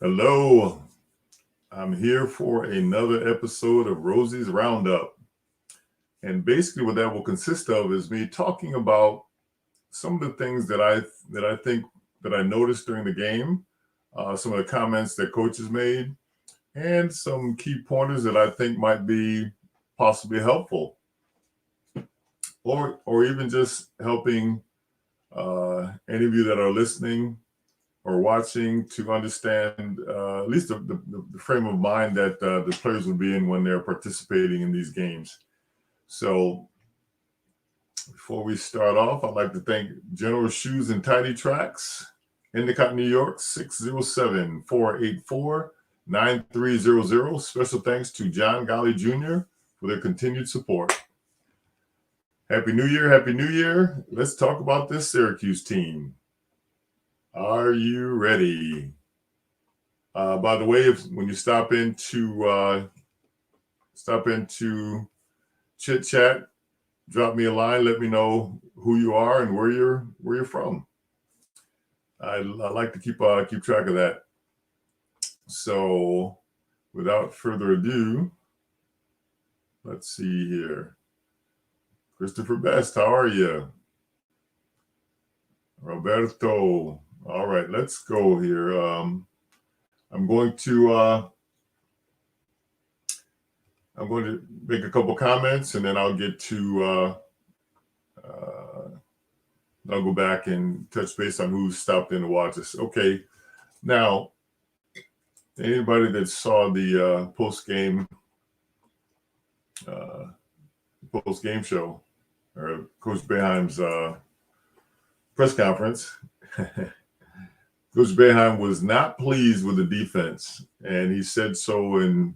Hello, I'm here for another episode of Rosie's Roundup. And basically what that will consist of is me talking about some of the things that I think that I noticed during the game, some of the comments that coaches made, and some key pointers that I think might be possibly helpful, or even just helping any of you that are listening or watching to understand at least the frame of mind that the players will be in when they're participating in these games. So before we start off, I'd like to thank General Shoes and Tidy Tracks, Endicott, New York, 607-484-9300. Special thanks to John Golly Jr. for their continued support. Happy New Year, Happy New Year. Let's talk about this Syracuse team. Are you ready? By the way, when you stop into Chit Chat, drop me a line. Let me know who you are and where you're from. I like to keep track of that. So, without further ado, let's see here. Christopher Best, how are you? Roberto. All right, let's go here. I'm going to make a couple comments, and then I'll get to I'll go back and touch base on who stopped in to watch us. Okay, now anybody that saw the post game show or Coach Boeheim's press conference. Coach Boeheim was not pleased with the defense, and he said so in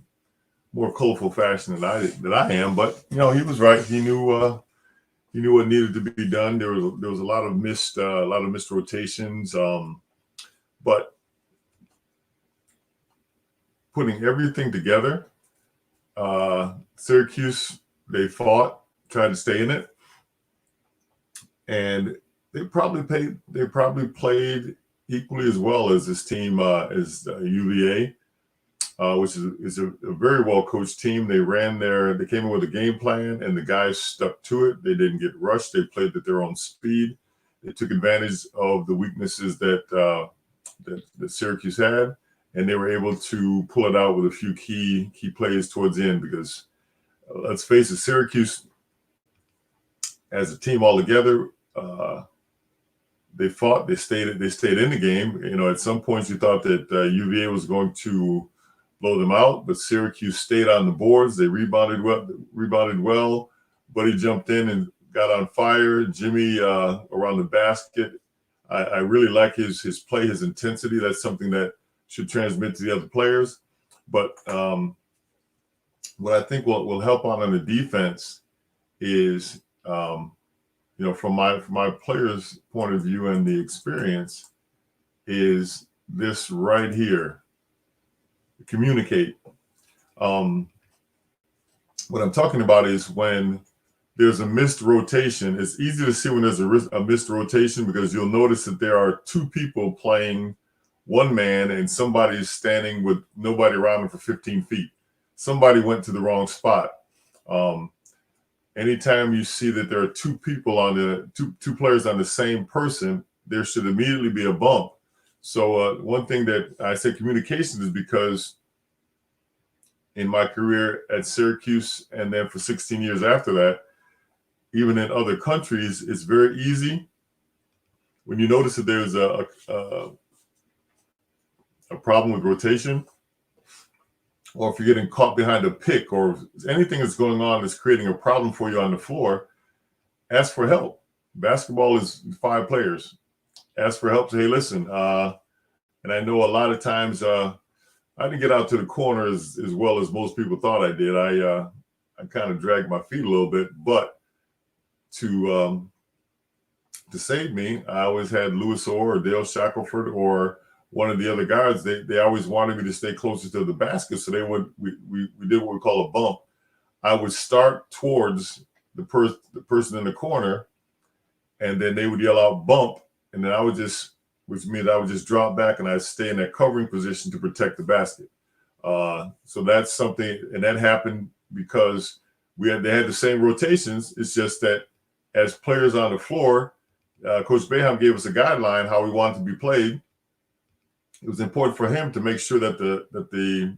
more colorful fashion than I am. But he was right. He knew what needed to be done. There was a lot of missed rotations, but putting everything together, Syracuse, they fought, tried to stay in it, and they probably played equally as well as this team, as UVA, which is a very well coached team. They came in with a game plan, and the guys stuck to it. They didn't get rushed. They played at their own speed. They took advantage of the weaknesses that Syracuse had, and they were able to pull it out with a few key plays towards the end. Because let's face it, Syracuse as a team altogether, they fought. They stayed in the game. At some points you thought that UVA was going to blow them out, but Syracuse stayed on the boards. They rebounded well. Buddy jumped in and got on fire. Jimmy around the basket. I really like his play, his intensity. That's something that should transmit to the other players. But what I think will help on the defense is, from my players' point of view and the experience, is this right here. Communicate. What I'm talking about is when there's a missed rotation. It's easy to see when there's a missed rotation because you'll notice that there are two people playing one man and somebody's standing with nobody around him for 15 feet. Somebody went to the wrong spot. Anytime you see that there are two people two players on the same person, there should immediately be a bump. So one thing that I say communication is because in my career at Syracuse and then for 16 years after that, even in other countries, it's very easy when you notice that there's a problem with rotation, or if you're getting caught behind a pick, or anything that's going on that's creating a problem for you on the floor, ask for help. Basketball is 5 players. Ask for help. Say, hey, listen. And I know a lot of times I didn't get out to the corner as well as most people thought I did. I kind of dragged my feet a little bit, but to save me, I always had Louis Orr or Dale Shackelford or one of the other guards. They always wanted me to stay closer to the basket, so we did what we call a bump. I would start towards the person in the corner, and then they would yell out bump, and then I would just which means I would just drop back and I'd stay in that covering position to protect the basket. So that's something, and that happened because they had the same rotations. It's just that as players on the floor, Coach Boeheim gave us a guideline how we wanted to be played. It was important for him to make sure that the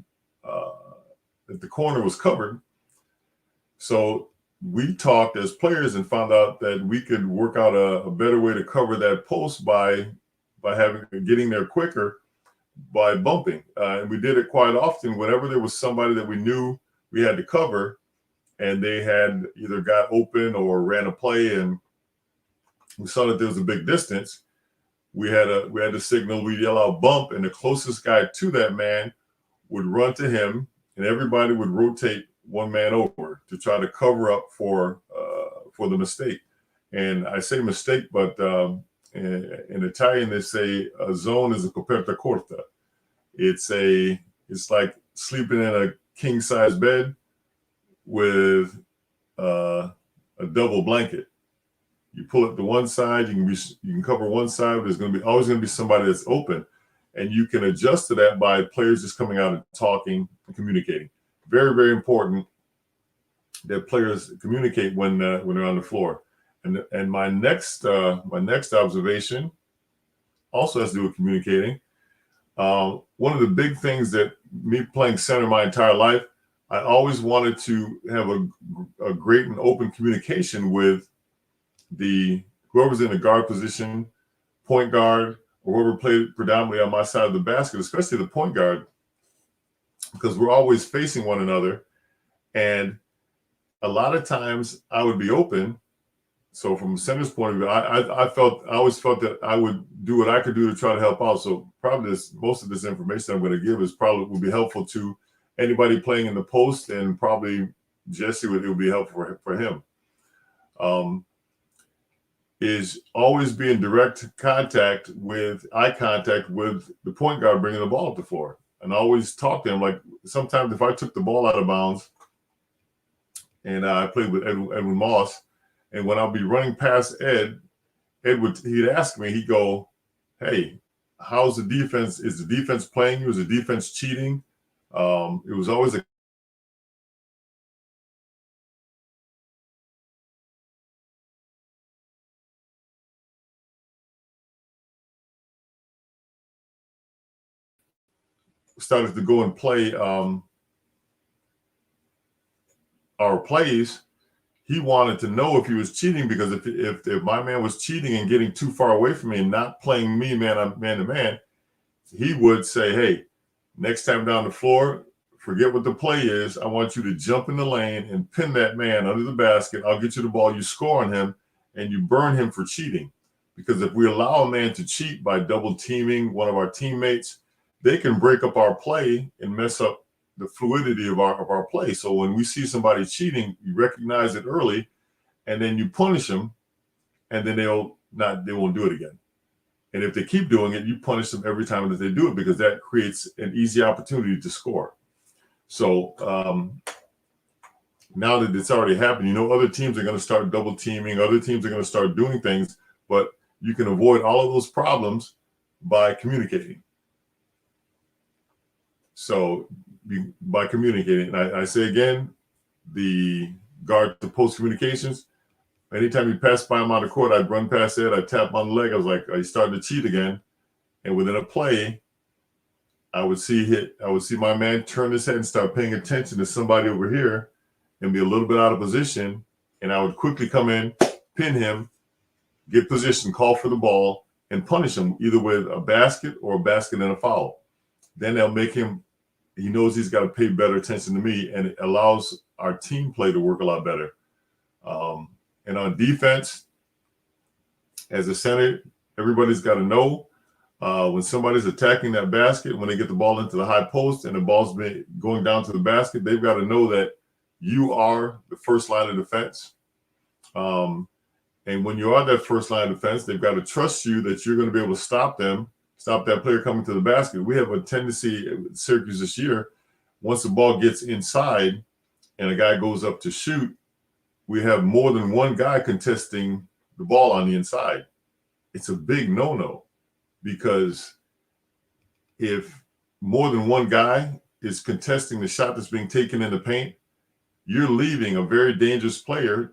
corner was covered. So we talked as players and found out that we could work out a better way to cover that post by getting there quicker by bumping. And we did it quite often whenever there was somebody that we knew we had to cover and they had either got open or ran a play and we saw that there was a big distance. We had a signal, we'd yell out bump, and the closest guy to that man would run to him and everybody would rotate one man over to try to cover up for the mistake. And I say mistake, but in Italian they say a zone is a coperta corta. It's like sleeping in a king size bed with a double blanket. You pull it to one side, you can cover one side, but there's always going to be somebody that's open, and you can adjust to that by players just coming out and talking and communicating. Very, very important that players communicate when they're on the floor. And my next observation also has to do with communicating. One of the big things that me playing center my entire life, I always wanted to have a great and open communication with whoever's in the guard position, point guard, or whoever played predominantly on my side of the basket, especially the point guard, because we're always facing one another. And a lot of times I would be open. So from the center's point of view, I always felt that I would do what I could do to try to help out. So probably most of this information I'm going to give will be helpful to anybody playing in the post, and probably Jesse it would be helpful for him. Is always be in direct eye contact with the point guard bringing the ball up the floor, and always talk to him. Like sometimes if I took the ball out of bounds, and I played with Edwin Moss, and when I'll be running past he'd ask me, he'd go, "Hey, how's the defense? Is the defense playing you? Is the defense cheating?" It was always started to go and play our plays. He wanted to know if he was cheating, because if my man was cheating and getting too far away from me and not playing me man to man, he would say, "Hey, next time down the floor, forget what the play is. I want you to jump in the lane and pin that man under the basket. I'll get you the ball. You score on him, and you burn him for cheating. Because if we allow a man to cheat by double teaming one of our teammates, they can break up our play and mess up the fluidity of our play. So when we see somebody cheating, you recognize it early, and then you punish them, and then they won't do it again. And if they keep doing it, you punish them every time that they do it, because that creates an easy opportunity to score." So now that it's already happened, other teams are going to start double teaming, other teams are going to start doing things, but you can avoid all of those problems by communicating. So by communicating, and I say again, the guard to post communications, anytime he passed by him on the court, I'd run past it, I'd tap on the leg, I was like, "Are you starting to cheat again?" And within a play, I would see my man turn his head and start paying attention to somebody over here and be a little bit out of position, and I would quickly come in, pin him, get position, call for the ball, and punish him either with a basket or a basket and a foul. Then they'll make him, he knows he's got to pay better attention to me, and it allows our team play to work a lot better. And on defense, as a center, everybody's got to know when somebody's attacking that basket, when they get the ball into the high post and the ball's going down to the basket, they've got to know that you are the first line of defense. And when you are that first line of defense, they've got to trust you that you're going to be able to stop that player coming to the basket. We have a tendency at Syracuse this year, once the ball gets inside and a guy goes up to shoot, we have more than one guy contesting the ball on the inside. It's a big no-no. because if more than one guy is contesting the shot that's being taken in the paint, you're leaving a very dangerous player,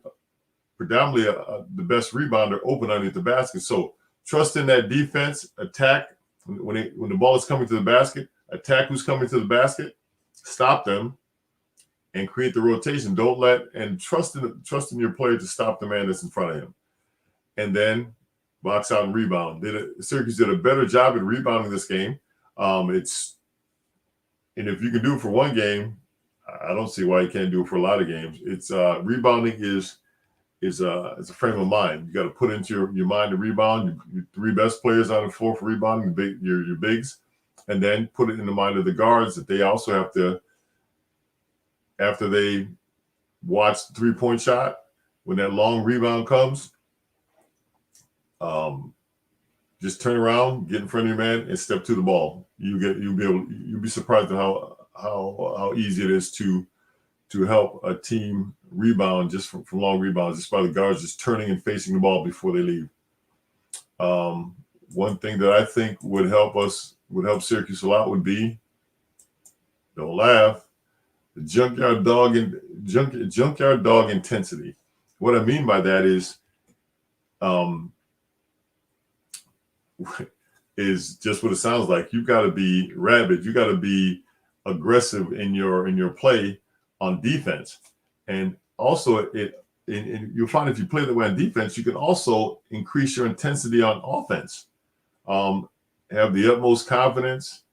predominantly the best rebounder, open underneath the basket. So trust in that defense, attack when the ball is coming to the basket, attack who's coming to the basket, stop them, and create the rotation. Don't let and trust in your player to stop the man that's in front of him, and then box out and rebound. Syracuse did a better job at rebounding this game. And if you can do it for one game, I don't see why you can't do it for a lot of games. It's rebounding is a frame of mind. You got to put into your mind to rebound. Your three best players on the floor for rebounding, your bigs, and then put it in the mind of the guards that they also have to, after they watch the 3-point shot, when that long rebound comes, just turn around, get in front of your man, and step to the ball. You'll be surprised at how easy it is to help a team rebound just from long rebounds, just by the guards just turning and facing the ball before they leave. One thing that I think would help Syracuse a lot would be, don't laugh, the junkyard dog intensity. What I mean by that is just what it sounds like. You've got to be rabid. You got to be aggressive in your play on defense, and also you'll find if you play that way on defense, you can also increase your intensity on offense. Have the utmost confidence.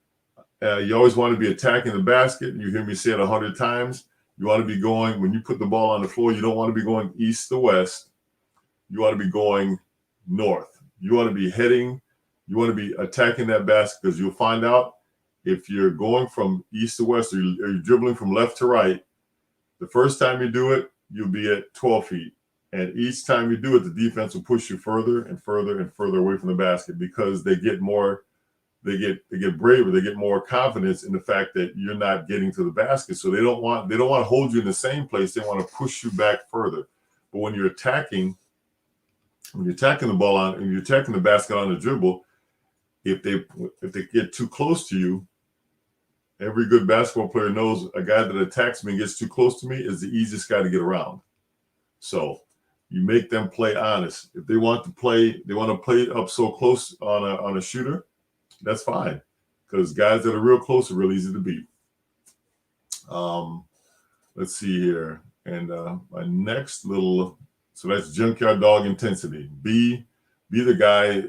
You always want to be attacking the basket. You hear me say it 100 times. You want to be going, when you put the ball on the floor, you don't want to be going east to west. You want to be going north. You want to be attacking that basket, because you'll find out if you're going from east to west or you're dribbling from left to right, the first time you do it, you'll be at 12 feet. And each time you do it, the defense will push you further and further and further away from the basket, because they get braver, they get more confidence in the fact that you're not getting to the basket. So they don't want to hold you in the same place. They want to push you back further. But when you're attacking the ball on, and you're attacking the basket on the dribble, if they get too close to you, every good basketball player knows a guy that attacks me and gets too close to me is the easiest guy to get around. So you make them play honest. If they want to play up so close on a shooter, that's fine, because guys that are real close are real easy to beat. Let's see here, and my next little, so that's junkyard dog intensity. Be the guy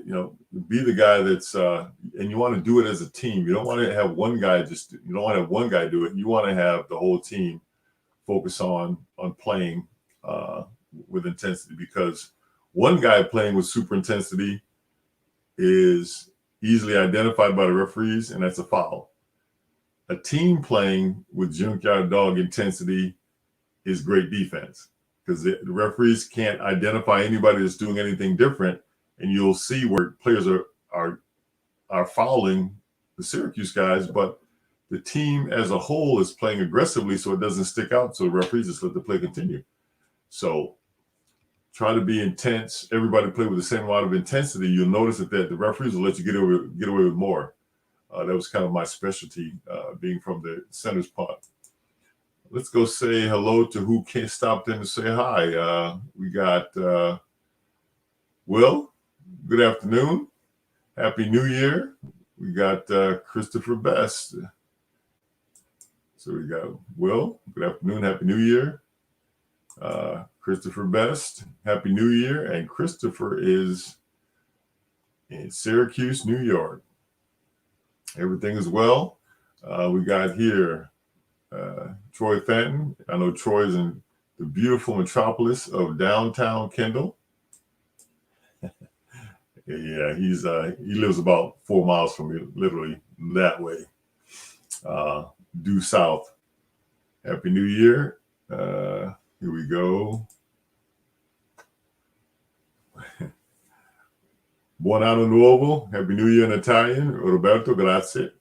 that's and you want to do it as a team. You don't want to have one guy do it. You want to have the whole team focus on playing with intensity, because one guy playing with super intensity is easily identified by the referees, and that's a foul. A team playing with junkyard dog intensity is great defense, because the referees can't identify anybody that's doing anything different, and you'll see where players are fouling the Syracuse guys, but the team as a whole is playing aggressively, so it doesn't stick out. So the referees just let the play continue. So try to be intense. Everybody play with the same amount of intensity. You'll notice that the referees will let you get away with more. That was kind of my specialty, being from the center's part. Let's go say hello to who can't stop in to say hi. We got Will. Good afternoon. Happy New Year. We got Christopher Best. So we got Will. Good afternoon. Happy New Year. Christopher Best. Happy New Year. And Christopher is in Syracuse, New York. Everything is well. We got here Troy Fenton. I know Troy is in the beautiful metropolis of downtown Kendall. Yeah, he lives about 4 miles from me, literally that way, due south. Happy New Year. Here we go. Buon anno nuovo. Happy New Year in Italian. Roberto, grazie.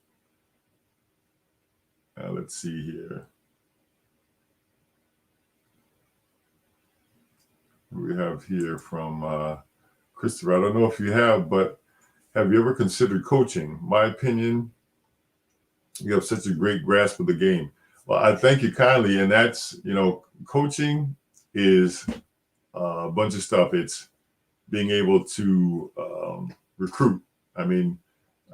Let's see here. We have here from Christopher. I don't know if you have, but have you ever considered coaching? My opinion, you have such a great grasp of the game. Well, I thank you kindly. And that's, coaching is a bunch of stuff. It's being able to recruit. I mean,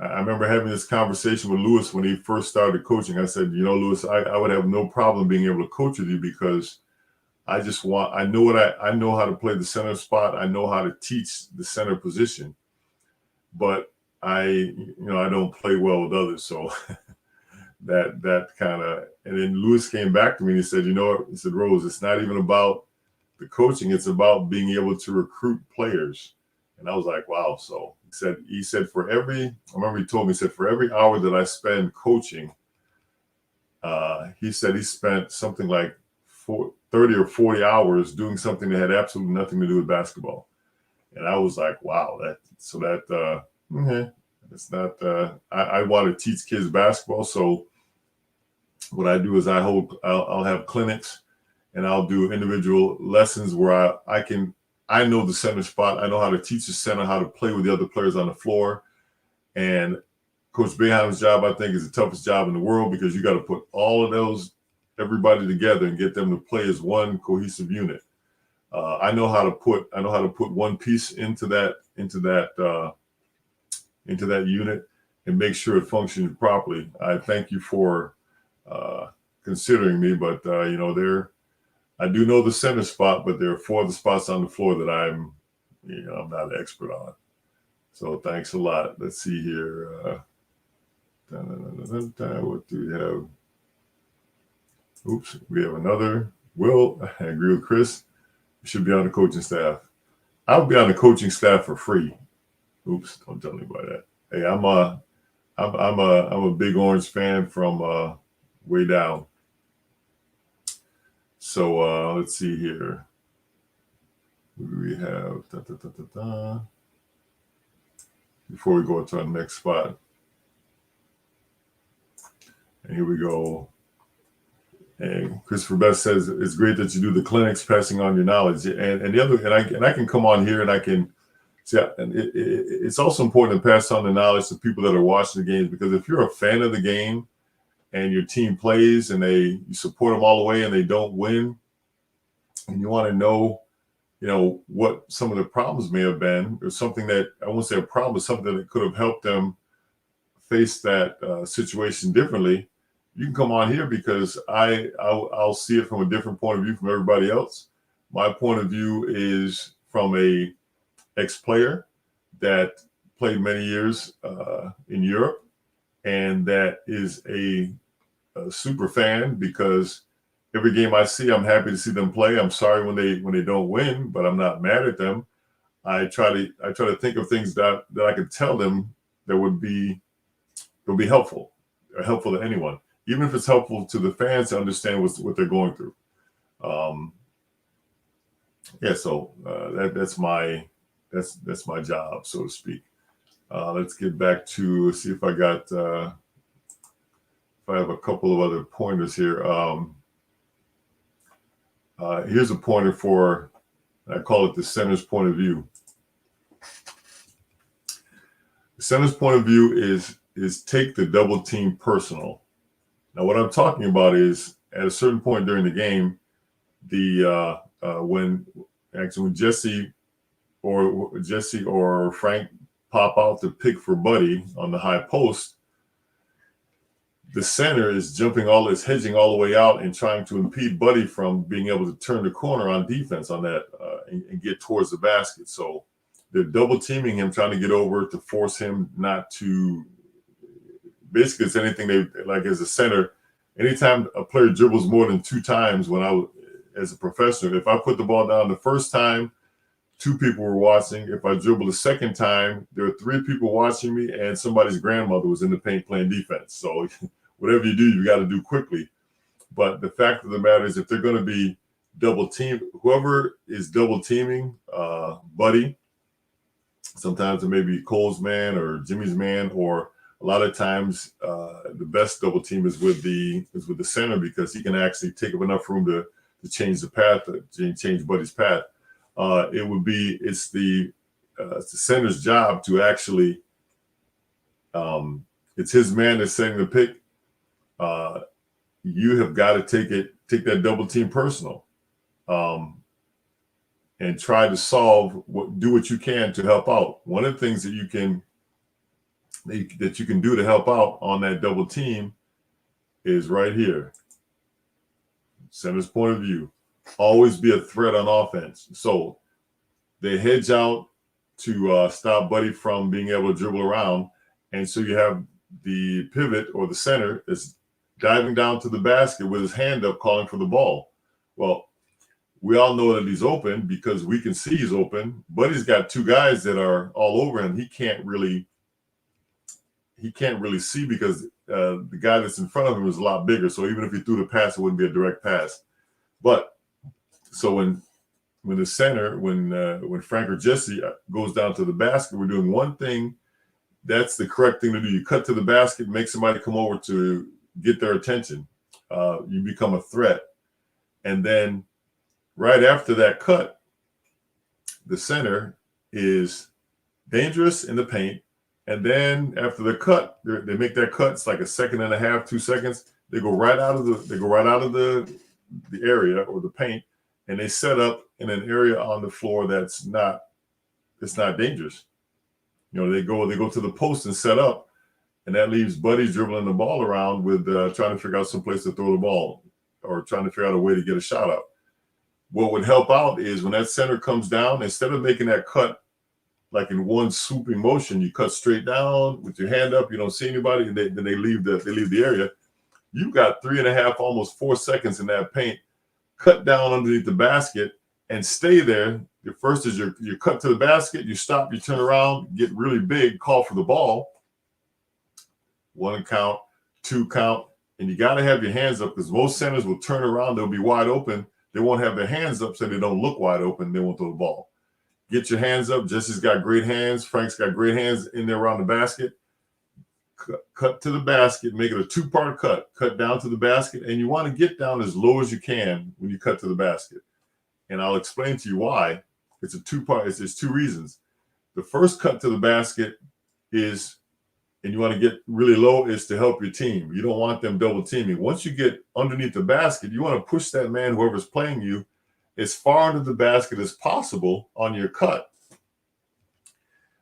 I remember having this conversation with Lewis when he first started coaching. I said, Lewis, I would have no problem being able to coach with you because I know how to play the center spot. I know how to teach the center position, but I don't play well with others. So that kind of, and then Lewis came back to me and he said, he said, Rose, it's not even about the coaching. It's about being able to recruit players. And I was like, wow. So he said, I remember he told me, he said, for every hour that I spend coaching, he said he spent something like 30 or 40 hours doing something that had absolutely nothing to do with basketball. And I was like, wow, it's not, I want to teach kids basketball. So what I do is I'll have clinics and I'll do individual lessons where I know the center spot. I know how to teach the center how to play with the other players on the floor. And Coach Boeheim's job, I think, is the toughest job in the world because you got to put all of everybody together and get them to play as one cohesive unit. I know how to put one piece into that unit and make sure it functions properly. I thank you for considering me, but I do know the center spot, but there are 4 other spots on the floor that I'm not an expert on. So thanks a lot. Let's see here. What do we have? Oops, we have another. Will, I agree with Chris. You should be on the coaching staff. I'll be on the coaching staff for free. Oops, don't tell anybody that. Hey, I'm a Big Orange fan from way down. So let's see here. Who do we have? Before we go to our next spot. And here we go. And Christopher Best says it's great that you do the clinics, passing on your knowledge. And the other, and I can come on here and I can see. And it's also important to pass on the knowledge to people that are watching the games, because if you're a fan of the game and your team plays and you support them all the way and they don't win, and you want to know, what some of the problems may have been, or something that I won't say a problem, but something that could have helped them face that situation differently. You can come on here because I'll see it from a different point of view from everybody else. My point of view is from a ex-player that played many years in Europe, and that is a super fan, because every game I see, I'm happy to see them play. I'm sorry when they don't win, but I'm not mad at them. I try to think of things that I could tell them that would be helpful to anyone, even if it's helpful to the fans to understand what they're going through. So that's my job, so to speak. Let's get back to see if I have a couple of other pointers here. Here's a pointer for, I call it the center's point of view. The center's point of view is take the double team personal. Now, what I'm talking about is at a certain point during the game, when Jesse or Frank pop out to pick for Buddy on the high post, the center is hedging all the way out and trying to impede Buddy from being able to turn the corner on defense on that and get towards the basket. So they're double teaming him, trying to get over to force him not to. Basically, it's anything they like as a center. Anytime a player dribbles more than 2 times, as a professional, if I put the ball down the first time, 2 people were watching. If I dribble the second time, there were 3 people watching me, and somebody's grandmother was in the paint playing defense. So whatever you do, you got to do quickly. But the fact of the matter is, if they're going to be double teamed, whoever is double teaming Buddy, sometimes it may be Cole's man or Jimmy's man, or a lot of times the best double team is with the center, because he can actually take up enough room to change the path, change Buddy's path. It's the center's job to actually It's his man that's setting the pick. You have got to take that double team personal, and try to do what you can to help out. One of the things that you can do to help out on that double team is right here. Center's point of view. Always be a threat on offense. So they hedge out to stop Buddy from being able to dribble around. And so you have the pivot or the center is diving down to the basket with his hand up calling for the ball. Well, we all know that he's open because we can see he's open. Buddy's got two guys that are all over him. He can't really see because the guy that's in front of him is a lot bigger. So even if he threw the pass, it wouldn't be a direct pass. But so when the center, when Frank or Jesse goes down to the basket, we're doing one thing. That's the correct thing to do. You cut to the basket, make somebody come over to get their attention. You become a threat. And then right after that cut, the center is dangerous in the paint. And then after the cut, they make that cut. It's like a second and a half, 2 seconds. They go right out of the area or the paint, and they set up in an area on the floor that's not dangerous. You know, they go to the post and set up, and that leaves Buddy dribbling the ball around with trying to figure out some place to throw the ball or trying to figure out a way to get a shot up. What would help out is when that center comes down, instead of making that cut like in one swooping motion, you cut straight down with your hand up. You don't see anybody, and then they leave the area. You got 3.5, almost 4 seconds in that paint. Cut down underneath the basket and stay there. Your first is your cut to the basket. You stop. You turn around, get really big, call for the ball. 1 count, 2 count, and you got to have your hands up because most centers will turn around. They'll be wide open. They won't have their hands up so they don't look wide open. They won't throw the ball. Get your hands up. Jesse's got great hands. Frank's got great hands in there around the basket. Cut to the basket. Make it a 2-part cut. Cut down to the basket. And you want to get down as low as you can when you cut to the basket. And I'll explain to you why. It's a 2-part. There's 2 reasons. The first cut to the basket is, and you want to get really low, is to help your team. You don't want them double teaming. Once you get underneath the basket, you want to push that man, whoever's playing you, as far into the basket as possible on your cut.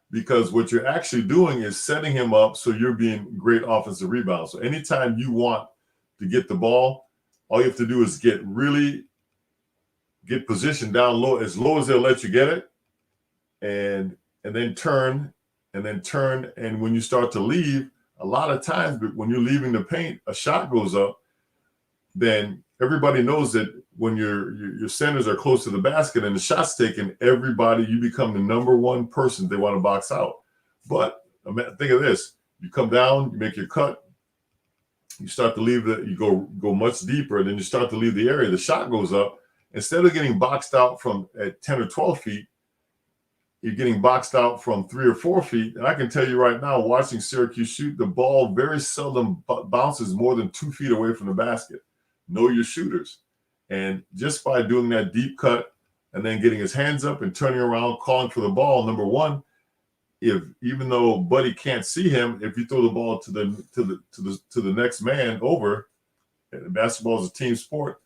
Because what you're actually doing is setting him up so you're being great offensive rebound. So anytime you want to get the ball, all you have to do is get positioned down low as they'll let you get it, and then turn. And when you start to leave, a lot of times when you're leaving the paint, a shot goes up, then everybody knows that when your centers are close to the basket and the shot's taken, you become the number one person they want to box out. But think of this. You come down, you make your cut, you start to leave you go much deeper, and then you start to leave the area. The shot goes up. Instead of getting boxed out at 10 or 12 feet, you're getting boxed out from 3 or 4 feet. And I can tell you right now, watching Syracuse shoot, the ball very seldom bounces more than 2 feet away from the basket. Know your shooters. And just by doing that deep cut and then getting his hands up and turning around, calling for the ball, number one, even though Buddy can't see him, if you throw the ball to the next man over, and basketball is a team sport,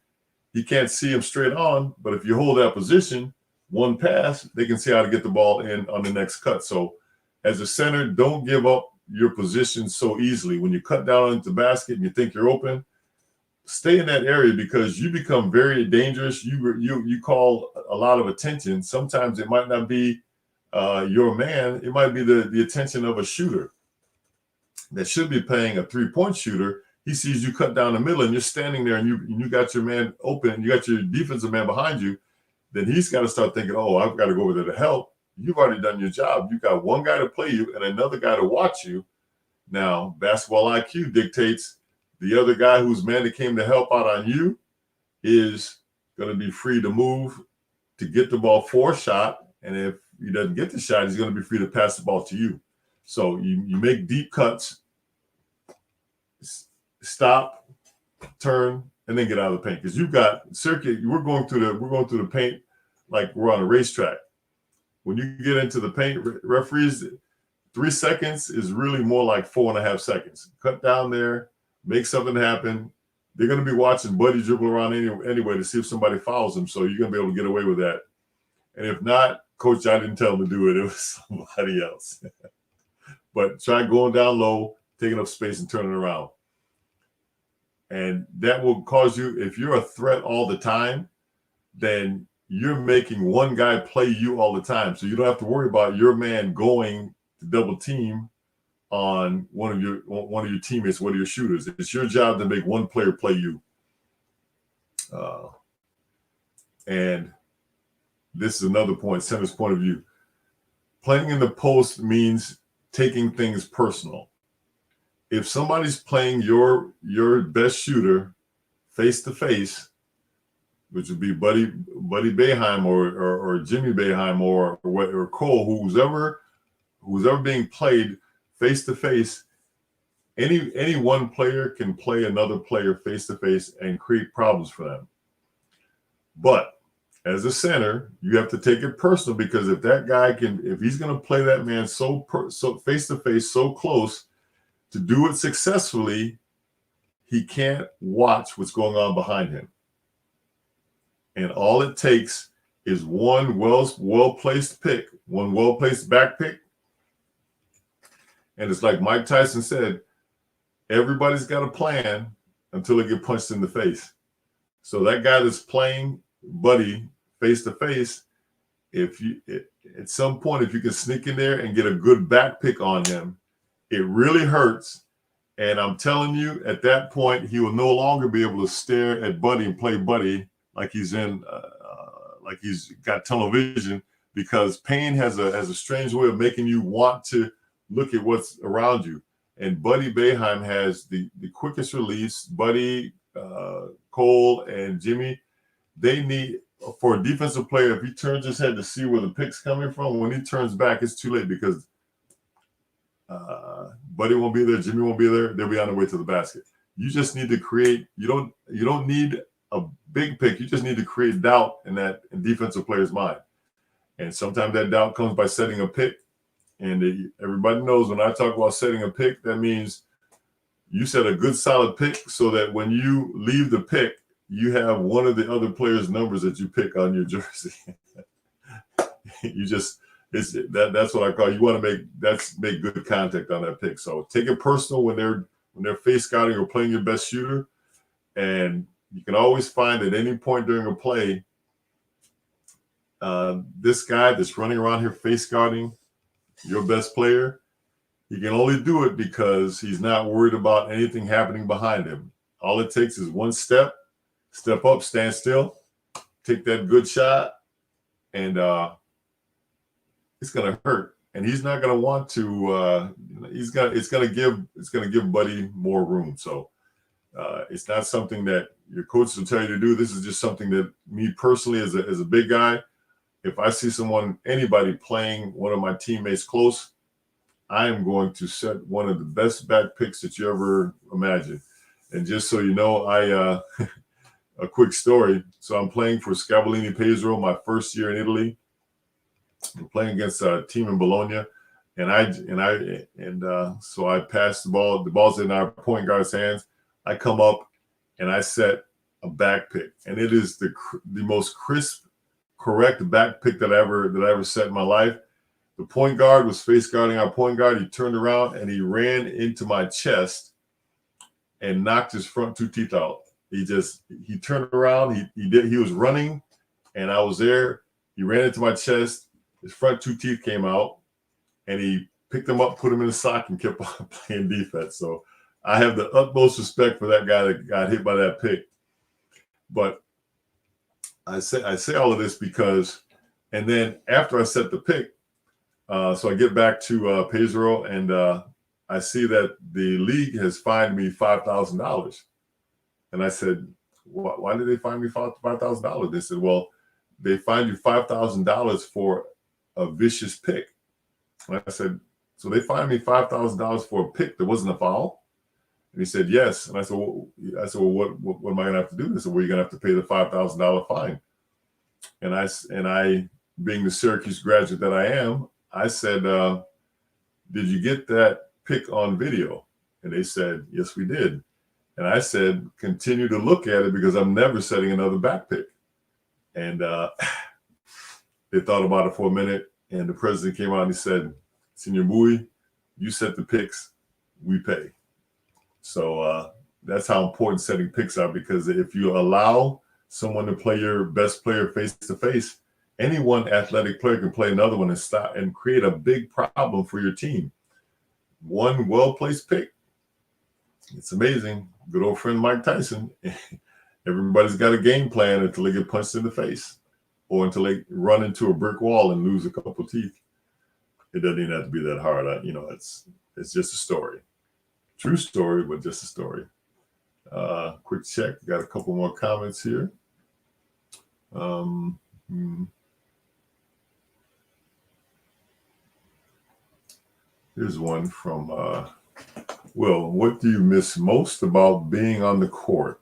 he can't see him straight on. But if you hold that position, one pass, they can see how to get the ball in on the next cut. So as a center, don't give up your position so easily. When you cut down into the basket and you think you're open, stay in that area because you become very dangerous. You call a lot of attention. Sometimes it might not be your man. It might be the attention of a shooter that should be playing a 3-point shooter. He sees you cut down the middle and you're standing there and you got your man open. You got your defensive man behind you. Then he's got to start thinking, oh, I've got to go over there to help. You've already done your job. You've got one guy to play you and another guy to watch you. Now, basketball IQ dictates the other guy whose man that came to help out on you is going to be free to move to get the ball for a shot. And if he doesn't get the shot, he's going to be free to pass the ball to you. So you make deep cuts, stop, turn, and then get out of the paint. Because you've got Syracuse, we're going through the paint like we're on a racetrack. When you get into the paint, referees, 3 seconds is really more like 4.5 seconds. Cut down there, make something happen. They're going to be watching Buddy dribble around anyway to see if somebody fouls him. So you're going to be able to get away with that. And if not, coach, I didn't tell him to do it. It was somebody else. But try going down low, taking up space and turning around. And that will cause you, if you're a threat all the time, then you're making one guy play you all the time. So you don't have to worry about your man going to double team on one of your teammates, one of your shooters. It's your job to make one player play you. And this is another point, center's point of view. Playing in the post means taking things personal. If somebody's playing your best shooter face to face, which would be Buddy Boeheim or Jimmy Boeheim or Cole, who's ever being played face to face, any one player can play another player face to face and create problems for them. But as a center, you have to take it personal, because if that guy if he's going to play that man so face to face, so close, to do it successfully, he can't watch what's going on behind him. And all it takes is one well-placed pick, one well-placed back pick. And it's like Mike Tyson said, everybody's got a plan until they get punched in the face. So that guy that's playing Buddy face to face, at some point, if you can sneak in there and get a good back pick on him, it really hurts. And I'm telling you, at that point, he will no longer be able to stare at Buddy and play Buddy like he's like he's got tunnel vision, because pain has a strange way of making you want to look at what's around you. And Buddy Boeheim has the quickest release. Buddy, Cole, and Jimmy, they need, for a defensive player, if he turns his head to see where the pick's coming from, when he turns back, it's too late, because Buddy won't be there, Jimmy won't be there, they'll be on their way to the basket. You just need to create, you don't need a big pick, you just need to create doubt in that defensive player's mind. And sometimes that doubt comes by setting a pick. And everybody knows when I talk about setting a pick, that means you set a good solid pick so that when you leave the pick, you have one of the other players' numbers that you pick on your jersey. You just, that's what I call, you want to make good contact on that pick. So take it personal when they're face scouting or playing your best shooter. And you can always find at any point during a play, this guy that's running around here face scouting your best player, he can only do it because he's not worried about anything happening behind him. All it takes is one step up, stand still, take that good shot, and it's going to hurt. And he's not going to want to. It's going to give Buddy more room. So it's not something that your coaches will tell you to do. This is just something that me personally, as a big guy, if I see anybody playing one of my teammates close, I am going to set one of the best back picks that you ever imagine. And just so you know, a quick story. So I'm playing for Scavallini Pesaro my first year in Italy. I'm playing against a team in Bologna, so I pass the ball. The ball's in our point guard's hands. I come up and I set a back pick, and it is the most crisp, correct back pick that I ever set in my life. The point guard was face guarding our point guard. He turned around and he ran into my chest and knocked his front two teeth out. He turned around. He was running, and I was there. He ran into my chest. His front two teeth came out, and he picked them up, put them in a sock, and kept on playing defense. So I have the utmost respect for that guy that got hit by that pick. But I say all of this because, and then after I set the pick, so I get back to Pesaro, and I see that the league has fined me $5,000. And I said, why did they fine me $5,000? They said, well, they fined you $5,000 for a vicious pick. And I said, so they fined me $5,000 for a pick that wasn't a foul? And he said, yes. And I said, well, what am I going to have to do? They said, well, you're going to have to pay the $5,000 fine. And I, being the Syracuse graduate that I am, I said, did you get that pick on video? And they said, yes, we did. And I said, continue to look at it because I'm never setting another back pick. And they thought about it for a minute, and the president came out and he said, Senor Mui, you set the picks, we pay. So that's how important setting picks are, because if you allow someone to play your best player face to face, any one athletic player can play another one and stop and create a big problem for your team. One well-placed pick. It's amazing. Good old friend Mike Tyson. Everybody's got a game plan until they get punched in the face or until they run into a brick wall and lose a couple teeth. It doesn't even have to be that hard. It's just a story. True story, but just a story. Quick check. Got a couple more comments here. Here's one from Will. What do you miss most about being on the court?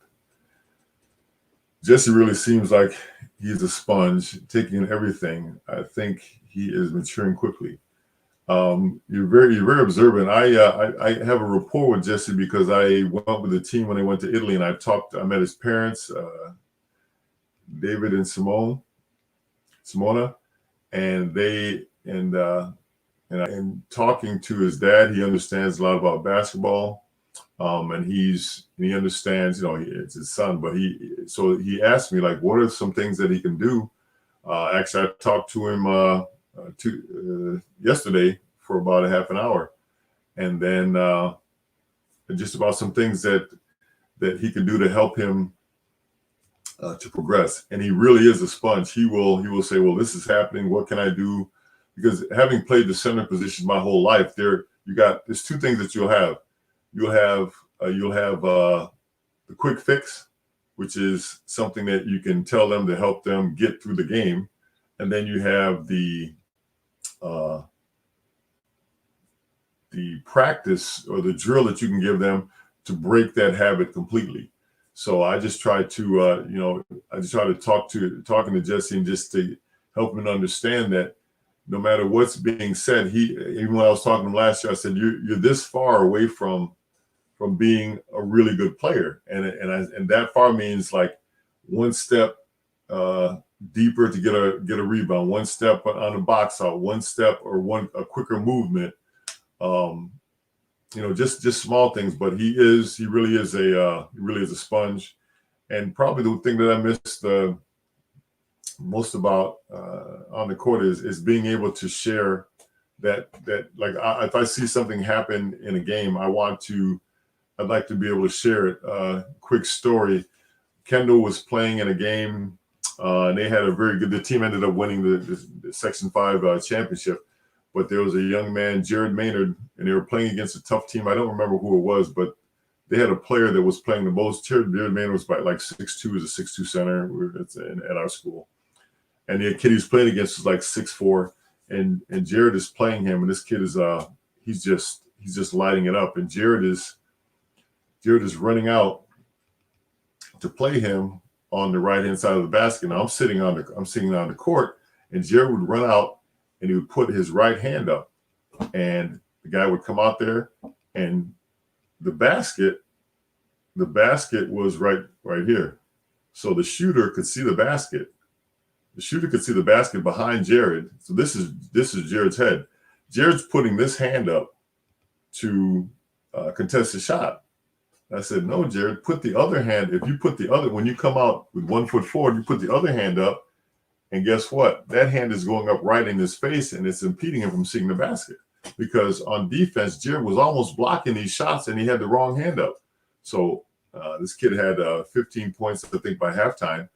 Jesse really seems like he's a sponge, taking in everything. I think he is maturing quickly. You're very observant. I have a rapport with Jesse because I went with the team when they went to Italy, and I met his parents, David and Simona, and talking to his dad, he understands a lot about basketball. And he understands, it's his son, but he asked me, like, what are some things that he can do? Actually, I talked to him yesterday for about a half an hour, and then just about some things that he can do to help him to progress. And he really is a sponge. He will say, well, this is happening. What can I do? Because having played the center position my whole life, there's two things that you'll have. You'll have the quick fix, which is something that you can tell them to help them get through the game, and then you have the practice or the drill that you can give them to break that habit completely. So I just try to talking to Jesse and just to help him understand that no matter what's being said, even when I was talking to him last year, I said, you're this far away from being a really good player. And that far means like one step deeper to get a rebound, one step on a box out, one step or a quicker movement. Just small things, but he really is a sponge. And probably the thing that I missed most about on the court is being able to share that like if I see something happen in a game, I'd like to be able to share it. Quick story. Kendall was playing in a game and they had the team ended up winning the Section 5 championship, but there was a young man, Jared Maynard, and they were playing against a tough team. I don't remember who it was, but they had a player that was playing the most. Jared Maynard was by like 6'2", is a 6'2" center at our school. And the kid he's playing against is like 6'4", and Jared is playing him, and this kid is he's just lighting it up, and Jared is running out to play him on the right hand side of the basket. Now I'm sitting on the court, and Jared would run out and he would put his right hand up, and the guy would come out there, and the basket was right here, so the shooter could see the basket. The shooter could see the basket behind Jared. So this is Jared's head. Jared's putting this hand up to contest the shot. I said, no, Jared, put the other hand. If you put when you come out with 1 foot forward, you put the other hand up, and guess what? That hand is going up right in his face, and it's impeding him from seeing the basket. Because on defense, Jared was almost blocking these shots, and he had the wrong hand up. So this kid had 15 points, I think, by halftime,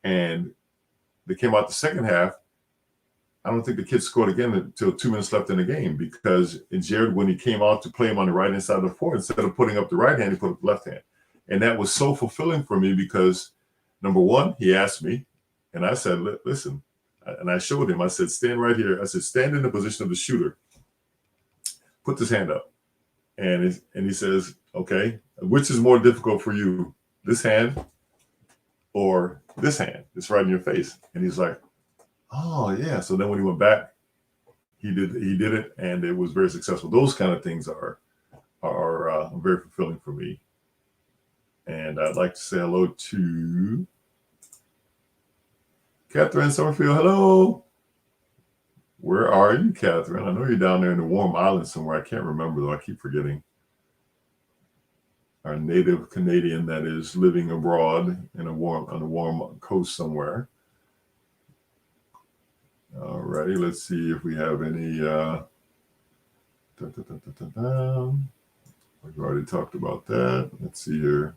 and they came out the second half. I don't think the kid scored again until 2 minutes left in the game, because Jared, when he came out to play him on the right hand side of the floor, instead of putting up the right hand, he put up the left hand. And that was so fulfilling for me because, number one, he asked me, and I said, listen, and I showed him, I said, stand right here. I said, stand in the position of the shooter. Put this hand up. And he says, okay, which is more difficult for you, this hand or this hand? It's right in your face. And he's like, oh, yeah. So then when he went back, he did it, and it was very successful. Those kind of things are very fulfilling for me. And I'd like to say hello to Catherine Summerfield. Hello. Where are you, Catherine? I know you're down there in the warm island somewhere. I can't remember, though. I keep forgetting. Our native Canadian that is living abroad on a warm coast somewhere. All righty, let's see if we have any. We've already talked about that. Let's see here.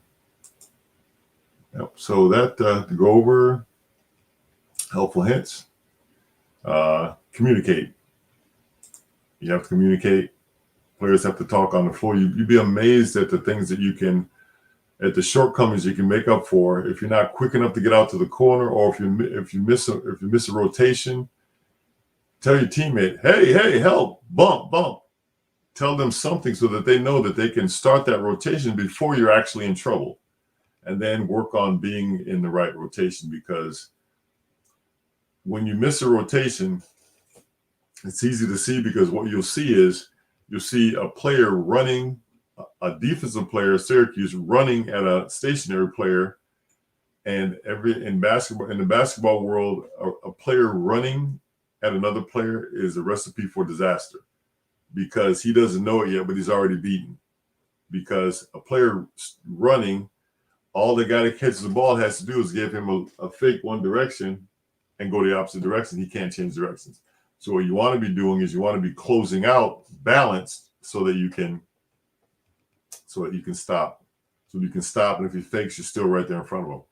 Yep. So that to go over helpful hints. Communicate. You have to communicate. Players have to talk on the floor. You'd be amazed at the things that you can, at the shortcomings you can make up for if you're not quick enough to get out to the corner, or if you miss a rotation. Tell your teammate, hey, help, bump. Tell them something so that they know that they can start that rotation before you're actually in trouble, and then work on being in the right rotation. Because when you miss a rotation, it's easy to see, because what you'll see a player running, a defensive player, Syracuse, running at a stationary player. And in the basketball world, a player running at another player is a recipe for disaster, because he doesn't know it yet, but he's already beaten. Because a player running, all the guy that catches the ball has to do is give him a fake one direction and go the opposite direction. He can't change directions. So what you want to be doing is you want to be closing out balanced so that you can stop. So you can stop, and if he fakes, you're still right there in front of him.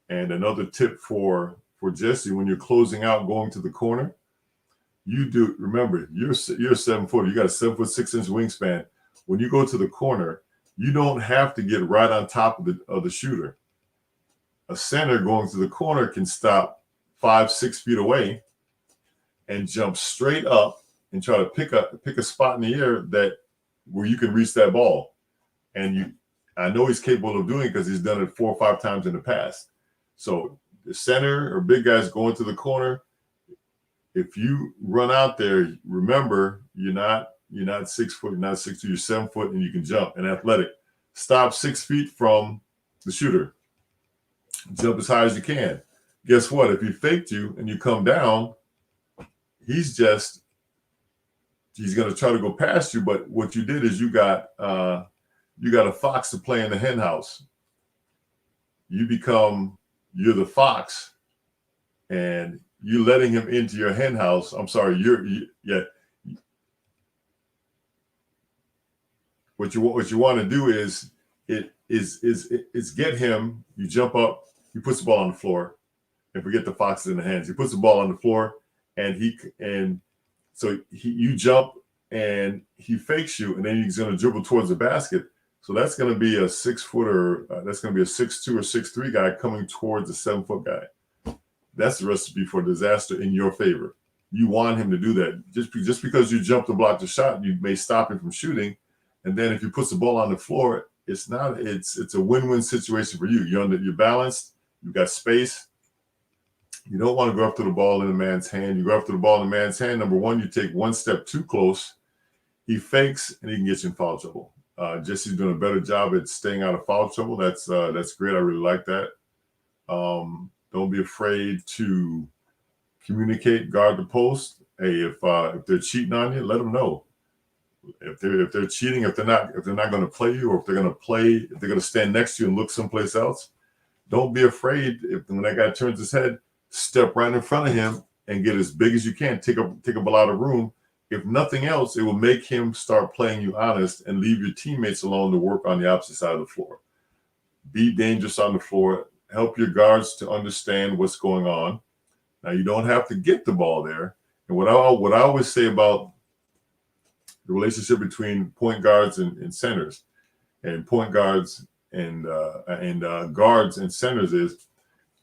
And another tip for Jesse, when you're closing out, going to the corner, remember, you're a 7-footer. You got a 7'6" wingspan. When you go to the corner, you don't have to get right on top of the shooter. A center going to the corner can stop 5-6 feet away and jump straight up and try to pick a spot in the air where you can reach that ball. And I know he's capable of doing it because he's done it 4 or 5 times in the past. So the center or big guys going to the corner, if you run out there, remember, you're not 6 foot, you're not 6'2", you're 7 foot, and you can jump and athletic. Stop 6 feet from the shooter. Jump as high as you can. Guess what? If he faked you and you come down, he's going to try to go past you. But what you did is you got a fox to play in the hen house. You're the fox, and you letting him into your hen house. I'm sorry, What you want to do is get him. You jump up. He puts the ball on the floor, and forget the fox is in the hands. He puts the ball on the floor, you jump, and he fakes you, and then he's going to dribble towards the basket. So that's going to be a 6-footer. That's going to be a 6'2" or 6'3" guy coming towards a 7-foot guy. That's the recipe for disaster in your favor. You want him to do that. Just because you jump to block the shot, you may stop him from shooting. And then if he puts the ball on the floor, it's a win-win situation for you. You're balanced. You've got space. You don't want to go after the ball in a man's hand. You go after the ball in a man's hand. Number one, you take one step too close. He fakes, and he can get you in foul trouble. Jesse's doing a better job at staying out of foul trouble. That's great. I really like that. Don't be afraid to communicate, guard the post. Hey, if they're cheating on you, let them know. If they're cheating, if they're not going to play you, or if they're going to stand next to you and look someplace else, don't be afraid. When that guy turns his head, step right in front of him and get as big as you can. Take up a lot of room. If nothing else, it will make him start playing you honest and leave your teammates alone to work on the opposite side of the floor. Be dangerous on the floor. Help your guards to understand what's going on. Now, you don't have to get the ball there. And what I always say about the relationship between point guards and centers, and point guards and guards and centers, is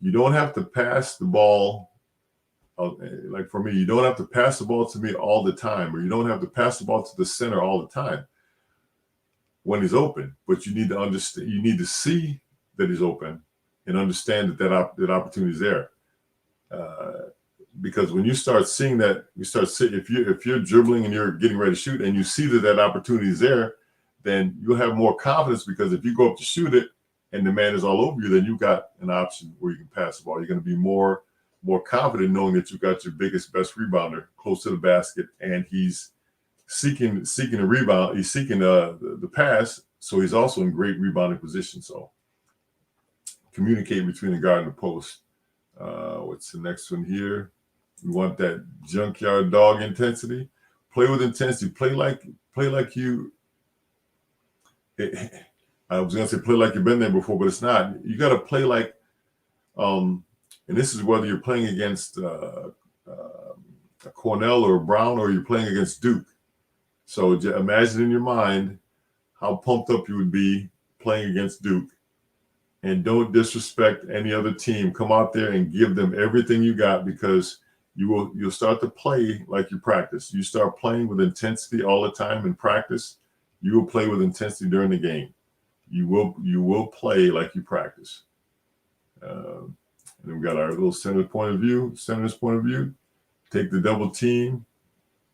you don't have to pass the ball. Like for me, you don't have to pass the ball to me all the time, or you don't have to pass the ball to the center all the time when he's open. But you need to understand. You need to see that he's open and understand that opportunity is there. because when you start seeing that, if you're dribbling and you're getting ready to shoot, and you see that opportunity is there, then you'll have more confidence, because if you go up to shoot it and the man is all over you, then you got an option where you can pass the ball. You're going to be more confident knowing that you got your best rebounder close to the basket, and he's seeking a rebound. He's seeking the pass, so he's also in great rebounding position. So communicate between the guard and the post. What's the next one here? We want that junkyard dog intensity. Play with intensity. Play like you. I was gonna say play like you've been there before, but it's not. You got to play like, and this is whether you're playing against a Cornell or a Brown, or you're playing against Duke. So imagine in your mind how pumped up you would be playing against Duke. And don't disrespect any other team. Come out there and give them everything you got, because you'll start to play like you practice. You start playing with intensity all the time in practice. You will play with intensity during the game. You will play like you practice. And then we got our little center's point of view. Take the double team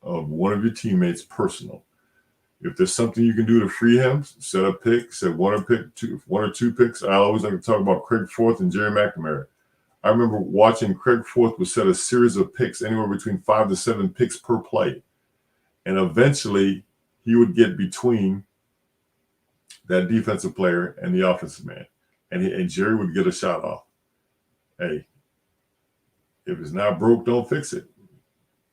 of one of your teammates personal. If there's something you can do to free him, set a pick, set one or two picks. I always like to talk about Craig Forth and Jerry McNamara. I remember watching Craig Forth would set a series of picks, anywhere between 5 to 7 picks per play. And eventually he would get between that defensive player and the offensive man. And Jerry would get a shot off. Hey, if it's not broke, don't fix it.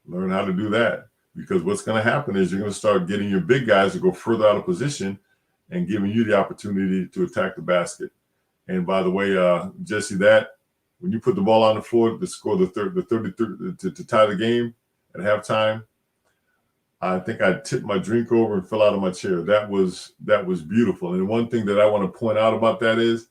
Learn how to do that. Because what's going to happen is you're going to start getting your big guys to go further out of position and giving you the opportunity to attack the basket. And by the way, Jesse, that when you put the ball on the floor to score the 33 to tie the game at halftime, I think I tipped my drink over and fell out of my chair. That was beautiful. And one thing that I want to point out about that is,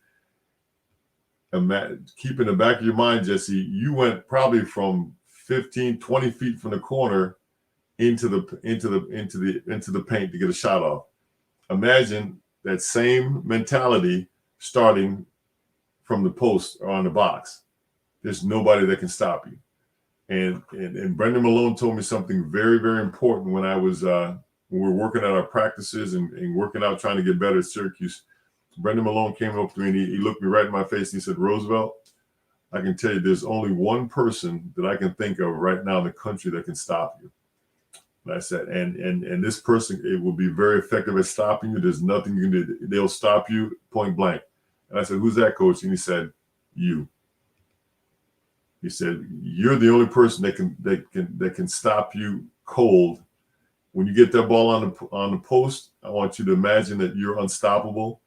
keep in the back of your mind, Jesse, you went probably from 15, 20 feet from the corner into the paint to get a shot off. Imagine that same mentality starting from the post or on the box. There's nobody that can stop you. And Brendan Malone told me something very, very important when I was when we were working at our practices and working out, trying to get better at Syracuse. Brendan Malone came up to me and he looked me right in my face and he said, "Roosevelt, I can tell you there's only one person that I can think of right now in the country that can stop you." And I said, and this person, it will be very effective at stopping you. There's nothing you can do. They'll stop you point blank. And I said, "Who's that, coach?" And he said, "You." He said, "You're the only person that can stop you cold. When you get that ball on the post, I want you to imagine that you're unstoppable.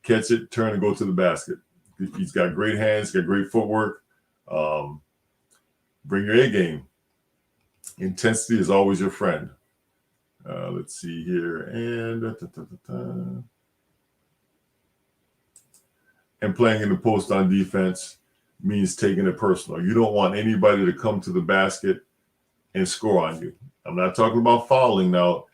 Catch it, turn, and go to the basket." He's got great hands, got great footwork. Bring your A game. Intensity is always your friend. Let's see here. And playing in the post on defense means taking it personal. You don't want anybody to come to the basket and score on you. I'm not talking about fouling now.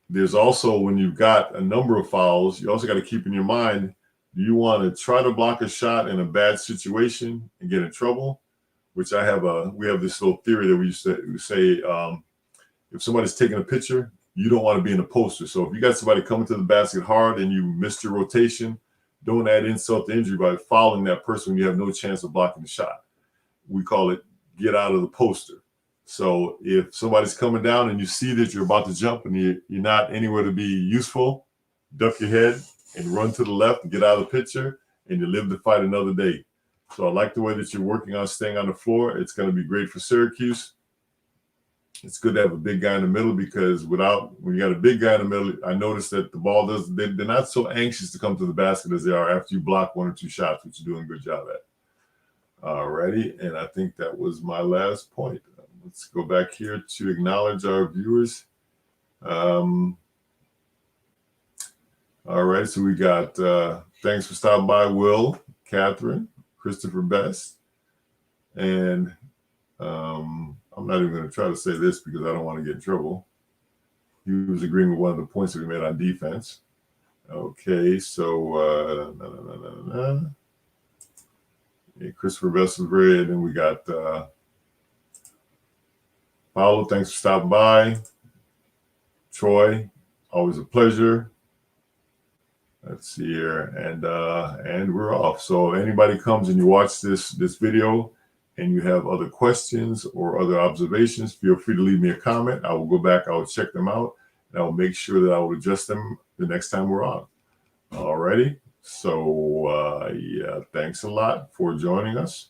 There's also, when you've got a number of fouls, you also got to keep in your mind, do you want to try to block a shot in a bad situation and get in trouble? Which we have this little theory that we used to say, if somebody's taking a picture, you don't want to be in a poster. So if you got somebody coming to the basket hard and you missed your rotation, don't add insult to injury by fouling that person when you have no chance of blocking the shot. We call it get out of the poster. So if somebody's coming down and you see that you're about to jump and you're not anywhere to be useful, duck your head and run to the left and get out of the picture, and you live to fight another day. So I like the way that you're working on staying on the floor. It's going to be great for Syracuse. It's good to have a big guy in the middle, because when you got a big guy in the middle, I noticed that the ball they're not so anxious to come to the basket as they are after you block 1 or 2 shots, which you're doing a good job at. All righty. And I think that was my last point. Let's go back here to acknowledge our viewers. All right. So we got thanks for stopping by, Will, Catherine, Christopher Best, and I'm not even going to try to say this because I don't want to get in trouble. He was agreeing with one of the points that we made on defense. Okay, so yeah, Christopher Best was red, and we got Paulo, thanks for stopping by. Troy, always a pleasure. Let's see here, and we're off. So if anybody comes and you watch this video and you have other questions or other observations, feel free to leave me a comment. I will go back, I will check them out, and I will make sure that I will adjust them the next time we're on. Alrighty. So yeah, thanks a lot for joining us.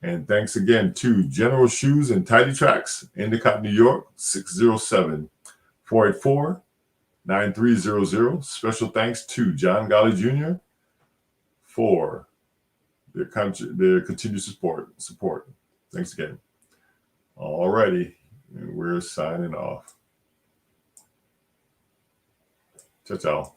And thanks again to General Shoes and Tidy Tracks, Endicott, New York, 607-484-9300. Special thanks to John Golly Jr. for their continued support. Thanks again. Alrighty, and we're signing off. Ciao, ciao.